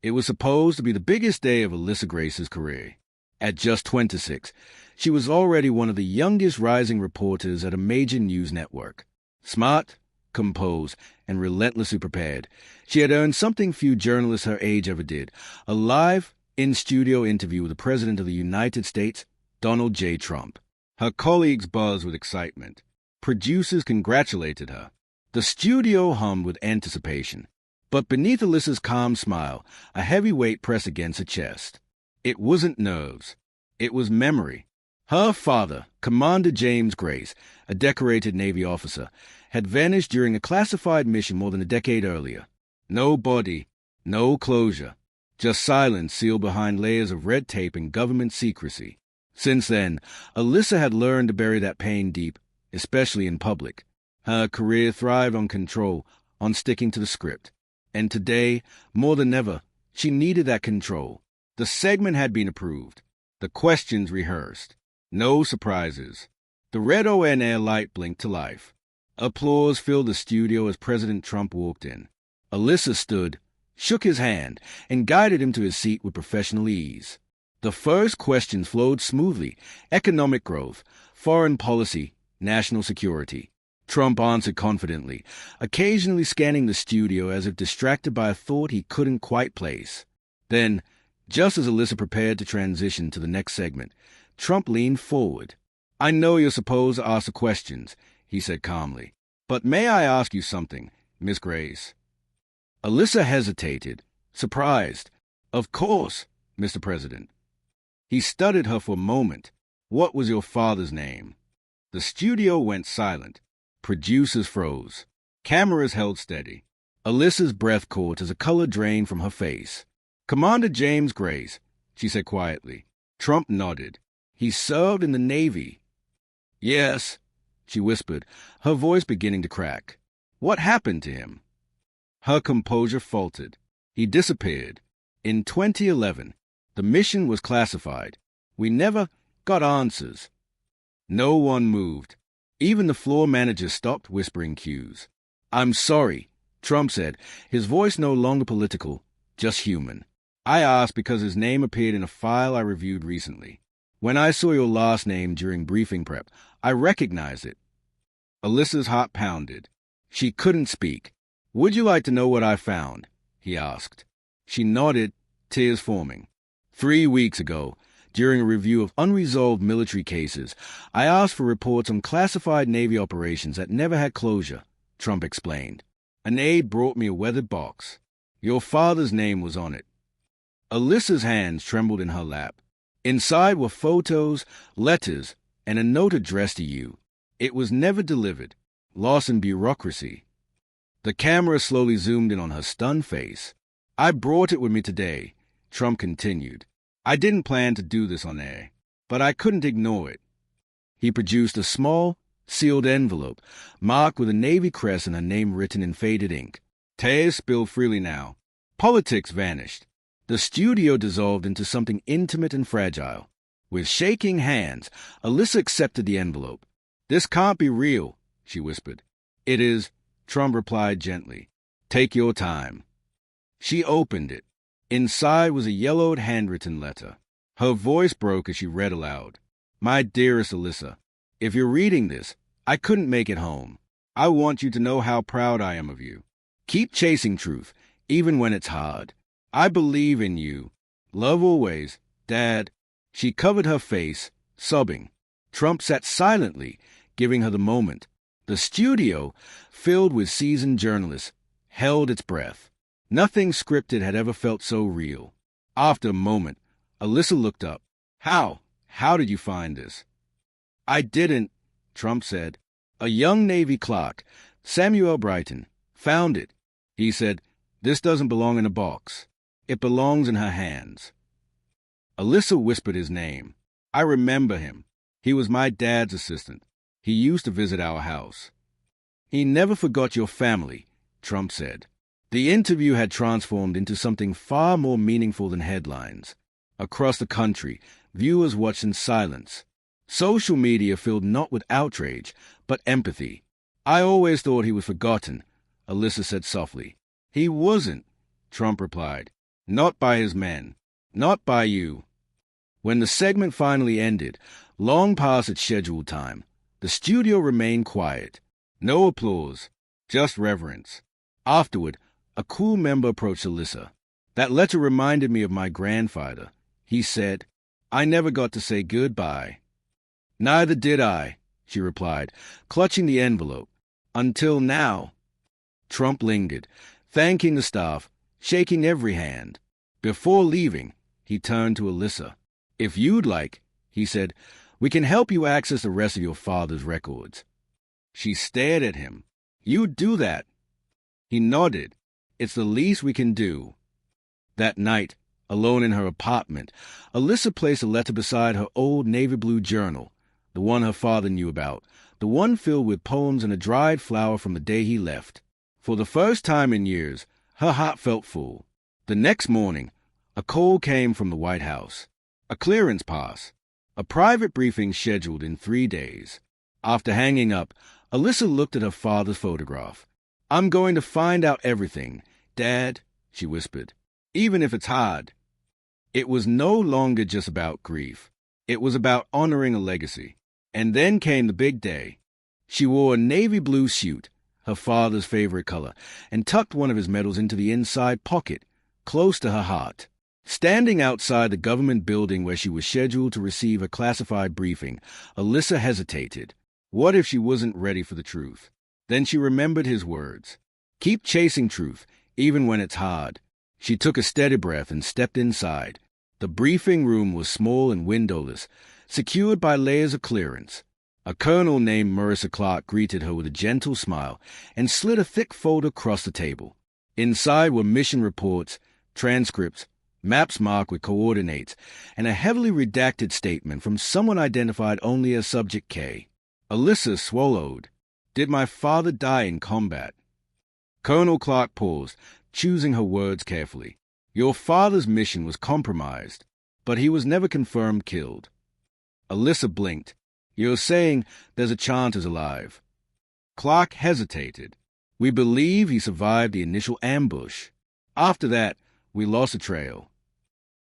It was supposed to be the biggest day of Alyssa Grace's career. At just 26, she was already one of the youngest rising reporters at a major news network. Smart, composed, and relentlessly prepared, she had earned something few journalists her age ever did: a live, in-studio interview with the President of the United States, Donald J. Trump. Her colleagues buzzed with excitement. Producers congratulated her. The studio hummed with anticipation. But beneath Alyssa's calm smile, a heavy weight pressed against her chest. It wasn't nerves. It was memory. Her father, Commander James Grace, a decorated Navy officer, had vanished during a classified mission more than a decade earlier. No body, no closure, just silence sealed behind layers of red tape and government secrecy. Since then, Alyssa had learned to bury that pain deep, especially in public. Her career thrived on control, on sticking to the script. And today, more than ever, she needed that control. The segment had been approved. The questions rehearsed. No surprises. The red on-air light blinked to life. Applause filled the studio as President Trump walked in. Alyssa stood, shook his hand, and guided him to his seat with professional ease. The first questions flowed smoothly: economic growth, foreign policy, national security. Trump answered confidently, occasionally scanning the studio as if distracted by a thought he couldn't quite place. Then, just as Alyssa prepared to transition to the next segment, Trump leaned forward. "I know you're supposed to ask the questions," he said calmly. "But may I ask you something, Miss Grace?" Alyssa hesitated, surprised. "Of course, Mr. President." He studied her for a moment. "What was your father's name?" The studio went silent. Producers froze. Cameras held steady. Alyssa's breath caught as a color drained from her face. "Commander James Grace," she said quietly. Trump nodded. "He served in the Navy." "Yes," she whispered, her voice beginning to crack. "What happened to him?" Her composure faltered. "He disappeared. In 2011. The mission was classified. We never got answers." No one moved. Even the floor manager stopped whispering cues. "I'm sorry," Trump said, his voice no longer political, just human. "I asked because his name appeared in a file I reviewed recently. When I saw your last name during briefing prep, I recognized it." Alyssa's heart pounded. She couldn't speak. "Would you like to know what I found?" he asked. She nodded, tears forming. 3 weeks ago, during a review of unresolved military cases, I asked for reports on classified Navy operations that never had closure, Trump explained. An aide brought me a weathered box. Your father's name was on it. Alyssa's hands trembled in her lap. Inside were photos, letters, and a note addressed to you. It was never delivered, lost in bureaucracy. The camera slowly zoomed in on her stunned face. "I brought it with me today," Trump continued. "I didn't plan to do this on air, but I couldn't ignore it." He produced a small, sealed envelope, marked with a Navy crest and her name written in faded ink. Tears spilled freely now. Politics vanished. The studio dissolved into something intimate and fragile. With shaking hands, Alyssa accepted the envelope. "This can't be real," she whispered. "It is," Trump replied gently. "Take your time." She opened it. Inside was a yellowed handwritten letter. Her voice broke as she read aloud. "My dearest Alyssa, if you're reading this, I couldn't make it home. I want you to know how proud I am of you. Keep chasing truth, even when it's hard. I believe in you. Love always, Dad." She covered her face, sobbing. Trump sat silently, giving her the moment. The studio, filled with seasoned journalists, held its breath. Nothing scripted had ever felt so real. After a moment, Alyssa looked up. How did you find this?" "I didn't," Trump said. "A young Navy clerk, Samuel Brighton, found it. He said, 'This doesn't belong in a box. It belongs in her hands.'" Alyssa whispered his name. "I remember him. He was my dad's assistant. He used to visit our house." "He never forgot your family," Trump said. The interview had transformed into something far more meaningful than headlines. Across the country, viewers watched in silence. Social media filled not with outrage, but empathy. "I always thought he was forgotten," Alyssa said softly. "He wasn't," Trump replied. Not by his men. Not by you. When the segment finally ended, long past its scheduled time, the studio remained quiet. No applause, just reverence. Afterward, a cool member approached Alyssa. "That letter reminded me of my grandfather," he said. "I never got to say goodbye." "Neither did I," she replied, clutching the envelope. "Until now." Trump lingered, thanking the staff, shaking every hand. Before leaving, he turned to Alyssa. "If you'd like," he said, "we can help you access the rest of your father's records." She stared at him. "You'd do that?" He nodded. "It's the least we can do." That night, alone in her apartment, Alyssa placed a letter beside her old navy blue journal, the one her father knew about, the one filled with poems and a dried flower from the day he left. For the first time in years, her heart felt full. The next morning, a call came from the White House. A clearance pass. A private briefing scheduled in 3 days. After hanging up, Alyssa looked at her father's photograph. "I'm going to find out everything, Dad," she whispered, "even if it's hard." It was no longer just about grief. It was about honoring a legacy. And then came the big day. She wore a navy blue suit, her father's favorite color, and tucked one of his medals into the inside pocket, close to her heart. Standing outside the government building where she was scheduled to receive a classified briefing, Alyssa hesitated. What if she wasn't ready for the truth? Then she remembered his words. Keep chasing truth, even when it's hard. She took a steady breath and stepped inside. The briefing room was small and windowless, secured by layers of clearance. A colonel named Marissa Clark greeted her with a gentle smile and slid a thick folder across the table. Inside were mission reports, transcripts, maps marked with coordinates, and a heavily redacted statement from someone identified only as Subject K. Alyssa swallowed. "Did my father die in combat?" Colonel Clark paused, choosing her words carefully. "Your father's mission was compromised, but he was never confirmed killed." Alyssa blinked. "You're saying there's a chance he's alive?" Clark hesitated. "We believe he survived the initial ambush. After that, we lost the trail."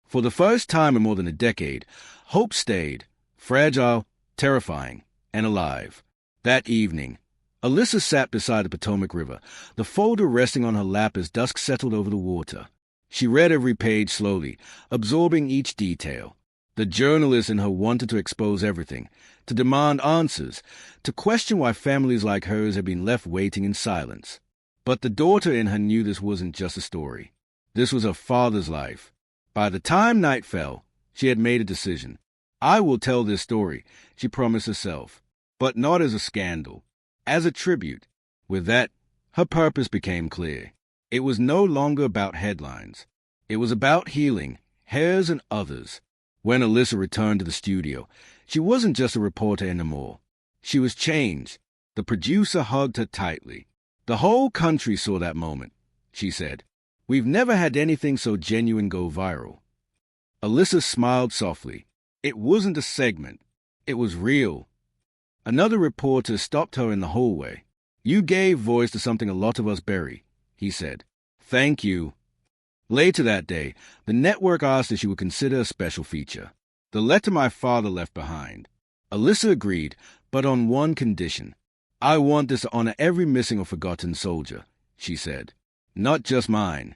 For the first time in more than a decade, hope stayed, fragile, terrifying, and alive. That evening, Alyssa sat beside the Potomac River, the folder resting on her lap as dusk settled over the water. She read every page slowly, absorbing each detail. The journalist in her wanted to expose everything, to demand answers, to question why families like hers had been left waiting in silence. But the daughter in her knew this wasn't just a story. This was her father's life. By the time night fell, she had made a decision. "I will tell this story," she promised herself, "but not as a scandal, as a tribute." With that, her purpose became clear. It was no longer about headlines. It was about healing, hers and others. When Alyssa returned to the studio, she wasn't just a reporter anymore. She was changed. The producer hugged her tightly. "The whole country saw that moment," she said. "We've never had anything so genuine go viral." Alyssa smiled softly. It wasn't a segment. It was real. Another reporter stopped her in the hallway. "You gave voice to something a lot of us bury," he said. "Thank you." Later that day, the network asked if she would consider a special feature. The letter my father left behind. Alyssa agreed, but on one condition. "I want this to honor every missing or forgotten soldier," she said. "Not just mine."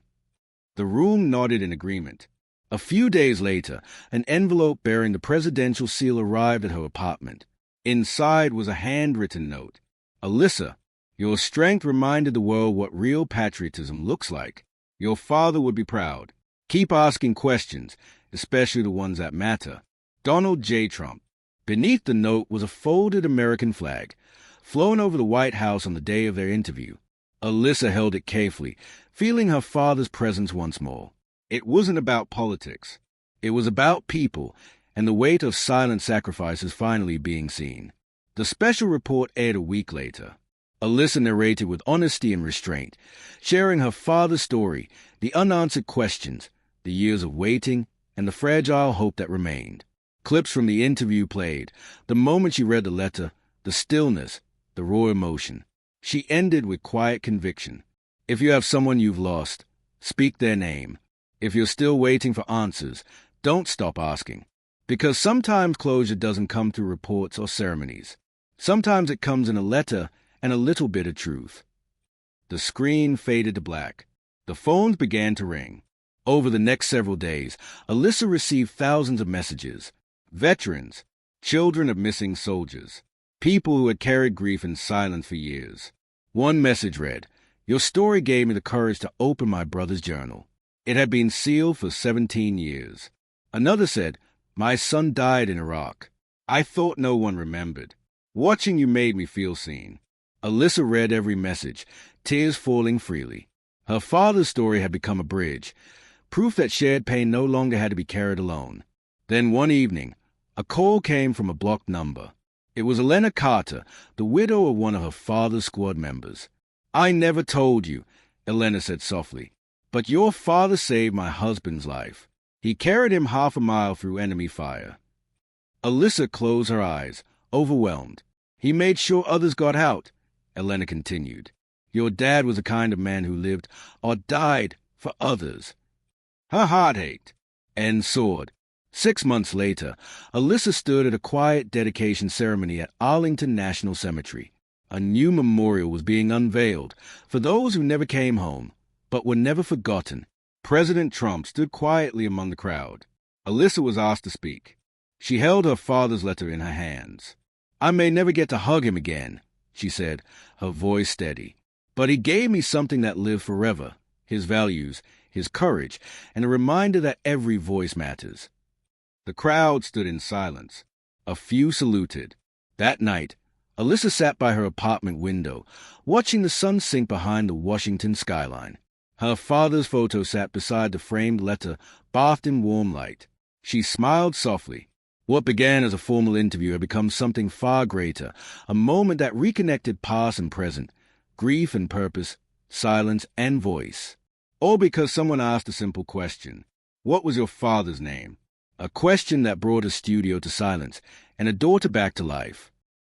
The room nodded in agreement. A few days later, an envelope bearing the presidential seal arrived at her apartment. Inside was a handwritten note. "Alyssa, your strength reminded the world what real patriotism looks like. Your father would be proud. Keep asking questions, especially the ones that matter. Donald J. Trump." Beneath the note was a folded American flag, flown over the White House on the day of their interview. Alyssa held it carefully, feeling her father's presence once more. It wasn't about politics. It was about people, and the weight of silent sacrifices finally being seen. The special report aired a week later. Alyssa narrated with honesty and restraint, sharing her father's story, the unanswered questions, the years of waiting, and the fragile hope that remained. Clips from the interview played, the moment she read the letter, the stillness, the raw emotion. She ended with quiet conviction. "If you have someone you've lost, speak their name. If you're still waiting for answers, don't stop asking. Because sometimes closure doesn't come through reports or ceremonies. Sometimes it comes in a letter and a little bit of truth. The screen faded to black. The phones began to ring. Over the next several days, Alyssa received thousands of messages. Veterans, children of missing soldiers, people who had carried grief in silence for years. One message read, "Your story gave me the courage to open my brother's journal. It had been sealed for 17 years. Another said, "My son died in Iraq. I thought no one remembered. Watching you made me feel seen." Alyssa read every message, tears falling freely. Her father's story had become a bridge, proof that shared pain no longer had to be carried alone. Then one evening, a call came from a blocked number. It was Elena Carter, the widow of one of her father's squad members. "I never told you," Elena said softly, "but your father saved my husband's life. He carried him half a mile through enemy fire." Alyssa closed her eyes, overwhelmed. "He made sure others got out," Elena continued. "Your dad was the kind of man who lived or died for others." Her heart ached and soared. 6 months later, Alyssa stood at a quiet dedication ceremony at Arlington National Cemetery. A new memorial was being unveiled for those who never came home, but were never forgotten. President Trump stood quietly among the crowd. Alyssa was asked to speak. She held her father's letter in her hands. "I may never get to hug him again," she said, her voice steady. "But he gave me something that lived forever, his values, his courage, and a reminder that every voice matters." The crowd stood in silence. A few saluted. That night, Alyssa sat by her apartment window, watching the sun sink behind the Washington skyline. Her father's photo sat beside the framed letter, bathed in warm light. She smiled softly. What began as a formal interview had become something far greater, a moment that reconnected past and present, grief and purpose, silence and voice. All because someone asked a simple question. What was your father's name? A question that brought a studio to silence and a daughter back to life.